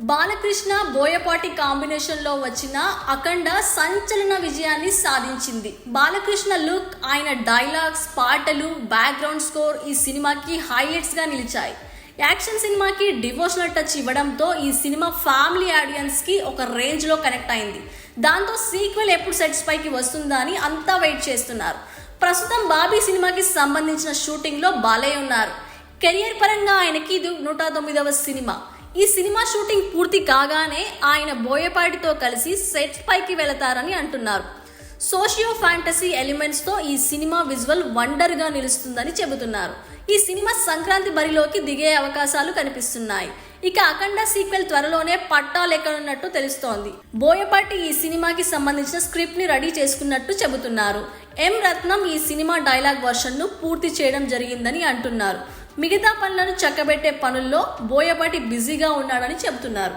బాలకృష్ణ బోయపాటి కాంబినేషన్లో వచ్చిన అఖండ సంచలన విజయాన్ని సాధించింది. బాలకృష్ణ లుక్, ఆయన డైలాగ్స్, పాటలు, బ్యాక్గ్రౌండ్ స్కోర్ ఈ సినిమాకి హైలైట్స్గా నిలిచాయి. యాక్షన్ సినిమాకి డివోషనల్ టచ్ ఇవ్వడంతో ఈ సినిమా ఫ్యామిలీ ఆడియన్స్కి ఒక రేంజ్లో కనెక్ట్ అయింది. దాంతో సీక్వెల్ ఎప్పుడు సెట్స్ పైకి వస్తుందా అని అంతా వెయిట్ చేస్తున్నారు. ప్రస్తుతం బాబీ సినిమాకి సంబంధించిన షూటింగ్లో బాలయ్య ఉన్నారు. కెరియర్ పరంగా ఆయనకి ఇది 109వ సినిమా. ఈ సినిమా షూటింగ్ పూర్తి కాగానే ఆయన బోయపాటితో కలిసి సెట్స్ పైకి వెళతారని అంటున్నారు. సోషియో ఫ్యాంటసీ ఎలిమెంట్స్తో ఈ సినిమా విజువల్ వండర్గా నిలుస్తుందని చెబుతున్నారు. ఈ సినిమా సంక్రాంతి బరిలోకి దిగే అవకాశాలు కనిపిస్తున్నాయి. ఇక అఖండ సీక్వెల్ త్వరలోనే పట్టాలెక్కనున్నట్టు తెలుస్తోంది. బోయపాటి ఈ సినిమాకి సంబంధించిన స్క్రిప్ట్ ని రెడీ చేసుకున్నట్టు చెబుతున్నారు. ఎం రత్నం ఈ సినిమా డైలాగ్ వర్షన్ ను పూర్తి చేయడం జరిగిందని అంటున్నారు. మిగతా పనులను చక్కబెట్టే పనుల్లో బోయపాటి బిజీగా ఉన్నాడని చెబుతున్నారు.